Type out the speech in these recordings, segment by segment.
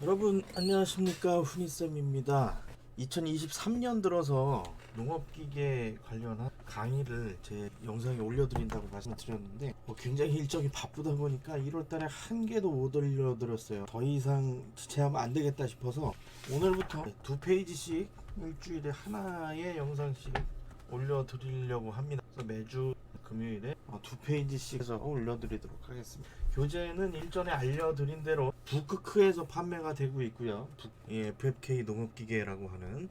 여러분 안녕하십니까, 훈이쌤입니다. 2023년 들어서 농업기계 관련한 강의를 제 영상에 올려드린다고 말씀드렸는데 굉장히 일정이 바쁘다 보니까 1월달에 한 개도 못 올려드렸어요. 더 이상 지체하면 안 되겠다 싶어서 오늘부터 두 페이지씩 일주일에 하나의 영상씩 올려드리려고 합니다. 그래서 매주 금요일에 두 페이지씩 해서 올려드리도록 하겠습니다. 교재는 일전에 알려드린 대로 북크크에서 판매가 되고 있고요. FFK 농업기계라고 하는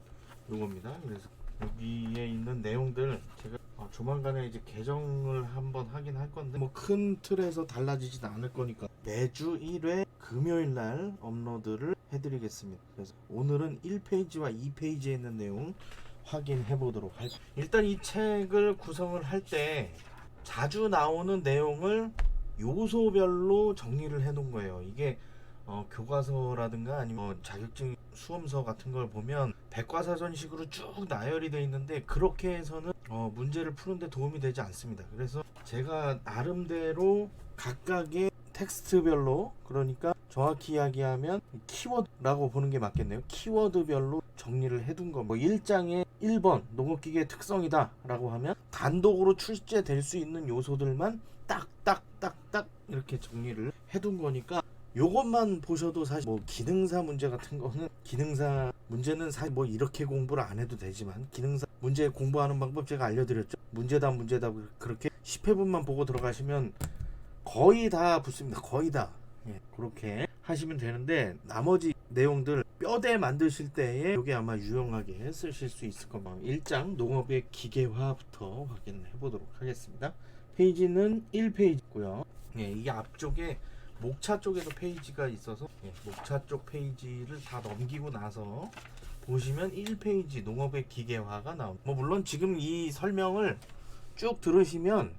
요겁니다. 그래서 여기에 있는 내용들 제가 조만간에 이제 개정을 한번 하긴 할 건데 뭐 큰 틀에서 달라지진 않을 거니까 매주 1회 금요일 날 업로드를 해드리겠습니다. 그래서 오늘은 1페이지와 2페이지에 있는 내용 확인해 보도록 할게요. 일단 이 책을 구성을 할 때 자주 나오는 내용을 요소별로 정리를 해 놓은 거예요. 이게 교과서라든가 아니면 자격증 수험서 같은 걸 보면 백과사전식으로 쭉 나열이 되어 있는데 그렇게 해서는 문제를 푸는데 도움이 되지 않습니다. 그래서 제가 나름대로 각각의 텍스트별로, 그러니까 정확히 이야기하면 키워드라고 보는 게 맞겠네요. 키워드별로 정리를 해둔 거. 뭐 1장에 1번 농업기계의 특성이다 라고 하면 단독으로 출제될 수 있는 요소들만 딱딱딱딱 이렇게 정리를 해둔 거니까 요것만 보셔도 사실 뭐 기능사 문제 같은 거는 기능사 문제는 사실 뭐 이렇게 공부를 안 해도 되지만 기능사 문제 공부하는 방법 제가 알려드렸죠. 문제답 그렇게 10회분만 보고 들어가시면 거의 다 붙습니다. 거의 다. 그렇게 하시면 되는데 나머지 내용들 뼈대 만드실 때에 이게 아마 유용하게 쓰실 수 있을 겁니다. 1장 농업의 기계화부터 확인해 보도록 하겠습니다. 페이지는 1페이지고요. 이게 앞쪽에 목차 쪽에도 페이지가 있어서 목차 쪽 페이지를 다 넘기고 나서 보시면 1페이지 농업의 기계화가 나옵니다. 뭐 물론 지금 이 설명을 쭉 들으시면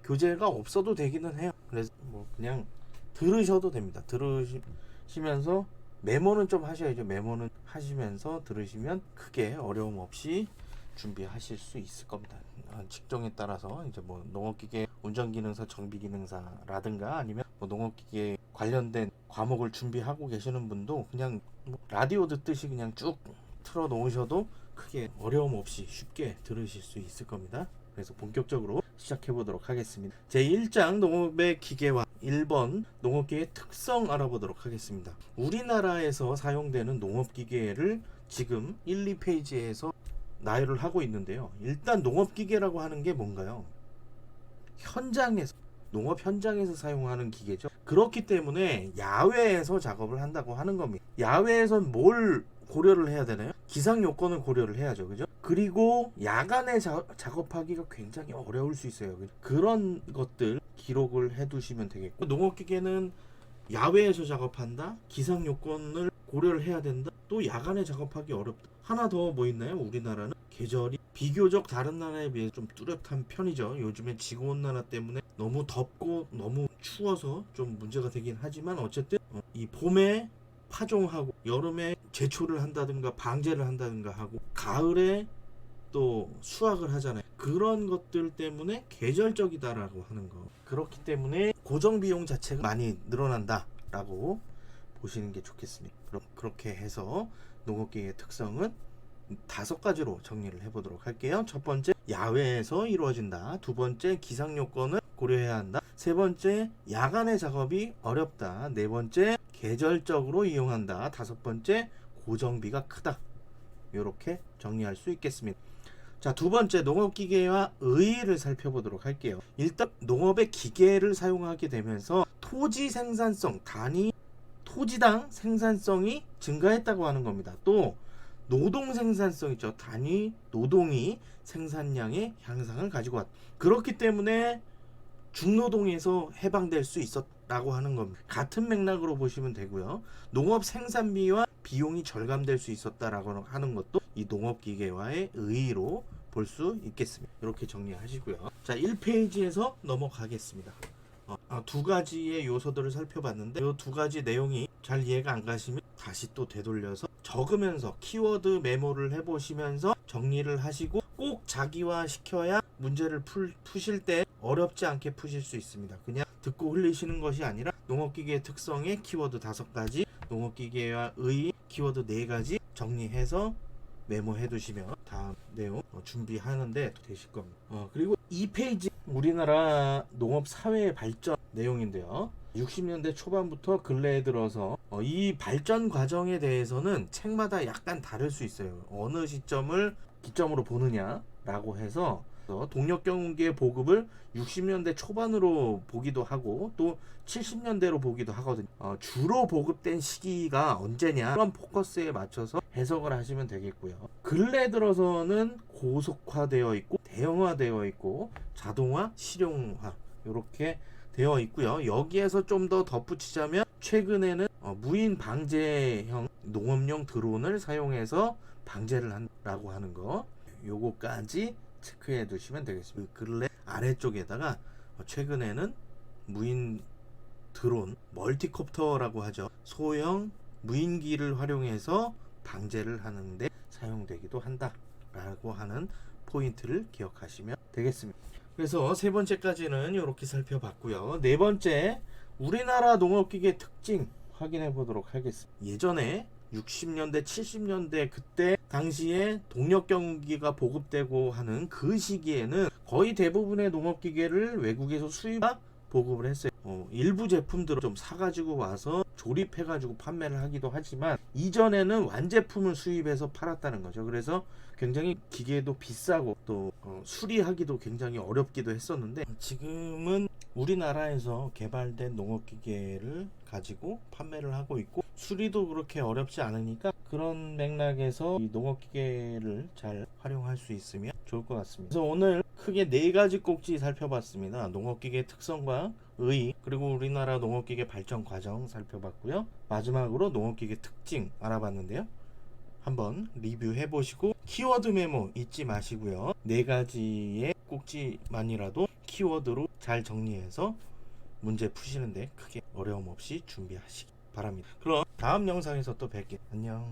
교재가 없어도 되기는 해요. 그래서 뭐 그냥 들으셔도 됩니다. 들으시면서 메모는 좀 하셔야죠. 메모는 하시면서 들으시면 크게 어려움 없이 준비하실 수 있을 겁니다. 직종에 따라서 이제 뭐 농업기계 운전기능사, 정비기능사라든가 아니면 뭐 농업기계 관련된 과목을 준비하고 계시는 분도 그냥 뭐 라디오 듣듯이 그냥 쭉 틀어 놓으셔도 크게 어려움 없이 쉽게 들으실 수 있을 겁니다. 그래서 본격적으로 시작해 보도록 하겠습니다. 제1장 농업의 기계화 1번 농업기계의 특성 알아보도록 하겠습니다. 우리나라에서 사용되는 농업기계를 지금 1, 2페이지에서 나열을 하고 있는데요. 일단 농업기계라고 하는 게 뭔가요? 현장에서 농업 현장에서 사용하는 기계죠. 그렇기 때문에 야외에서 작업을 한다고 하는 겁니다. 야외에선 뭘 고려를 해야 되나요? 기상 요건을 고려를 해야죠. 그죠? 그리고 야간에 작업하기가 굉장히 어려울 수 있어요. 그런 것들 기록을 해 두시면 되겠고, 농업기계는 야외에서 작업한다, 기상 요건을 고려를 해야 된다, 또 야간에 작업하기 어렵다. 하나 더 뭐 있나요? 우리나라는 계절이 비교적 다른 나라에 비해 좀 뚜렷한 편이죠. 요즘에 지구온난화 때문에 너무 덥고 너무 추워서 좀 문제가 되긴 하지만 어쨌든 이 봄에 파종하고 여름에 제초를 한다든가 방제를 한다든가 하고 가을에 또 수확을 하잖아요. 그런 것들 때문에 계절적이다라고 하는 거. 그렇기 때문에 고정 비용 자체가 많이 늘어난다라고 보시는 게 좋겠습니다. 그럼 그렇게 해서 농업기계의 특성은 5가지로 정리를 해보도록 할게요. 첫 번째, 야외에서 이루어진다. 두 번째, 기상 요건을 고려해야 한다. 세 번째, 야간의 작업이 어렵다. 네 번째, 계절적으로 이용한다. 다섯 번째, 고정비가 크다. 이렇게 정리할 수 있겠습니다. 자, 두 번째, 농업기계와 의의를 살펴보도록 할게요. 일단 농업의 기계를 사용하게 되면서 토지 생산성, 단위 토지당 생산성이 증가했다고 하는 겁니다. 또 노동 생산성 있죠. 단위 노동이 생산량의 향상을 가지고 왔다. 그렇기 때문에 중노동에서 해방될 수 있었다고 하는 겁니다. 같은 맥락으로 보시면 되고요. 농업 생산비와 비용이 절감될 수 있었다라고 하는 것도 이 농업기계화의 의의로 볼 수 있겠습니다. 이렇게 정리하시고요. 자, 1페이지에서 넘어가겠습니다. 두 가지의 요소들을 살펴봤는데 이 두 가지 내용이 잘 이해가 안 가시면 다시 또 되돌려서 적으면서 키워드 메모를 해보시면서 정리를 하시고 꼭 자기화 시켜야 문제를 푸실 때 어렵지 않게 푸실 수 있습니다. 그냥 듣고 흘리시는 것이 아니라 농업기계의 특성의 키워드 5가지 농업기계와 의 키워드 4가지 정리해서 메모해 두시면 다음 내용 준비하는데 되실 겁니다. 그리고 2페이지 우리나라 농업 사회의 발전 내용인데요. 60년대 초반부터 근래에 들어서 이 발전 과정에 대해서는 책마다 약간 다를 수 있어요. 어느 시점을 기점으로 보느냐라고 해서 동력경운기의 보급을 60년대 초반으로 보기도 하고 또 70년대로 보기도 하거든요. 주로 보급된 시기가 언제냐 그런 포커스에 맞춰서 해석을 하시면 되겠고요. 근래 들어서는 고속화되어 있고 대형화되어 있고 자동화, 실용화 이렇게 되어 있고요. 여기에서 좀 더 덧붙이자면 최근에는 무인 방제형 농업용 드론을 사용해서 방제를 한다고 하는 거 요거까지 체크해 두시면 되겠습니다. 근래 아래쪽에다가 최근에는 무인 드론 멀티콥터라고 하죠. 소형 무인기를 활용해서 방제를 하는데 사용되기도 한다라고 하는 포인트를 기억하시면 되겠습니다. 그래서 세 번째까지는 이렇게 살펴봤고요. 네 번째 우리나라 농업기계 특징 확인해 보도록 하겠습니다. 예전에 60년대 70년대 그때 당시에 동력경운기가 보급되고 하는 그 시기에는 거의 대부분의 농업기계를 외국에서 수입하 보급을 했어요. 일부 제품들을 좀 사가지고 와서 조립해가지고 판매를 하기도 하지만 이전에는 완제품을 수입해서 팔았다는 거죠. 그래서 굉장히 기계도 비싸고 또 수리하기도 굉장히 어렵기도 했었는데 지금은 우리나라에서 개발된 농업기계를 가지고 판매를 하고 있고 수리도 그렇게 어렵지 않으니까 그런 맥락에서 이 농업기계를 잘 활용할 수 있으면 좋을 것 같습니다. 그래서 오늘 크게 4가지 꼭지 살펴봤습니다. 농업기계 특성과 의 그리고 우리나라 농업기계 발전 과정 살펴봤고요. 마지막으로 농업기계 특징 알아봤는데요. 한번 리뷰해 보시고 키워드 메모 잊지 마시고요. 4가지의 꼭지만이라도 키워드로 잘 정리해서 문제 푸시는데 크게 어려움 없이 준비하시기 바랍니다. 그럼 다음 영상에서 또 뵐게요. 안녕.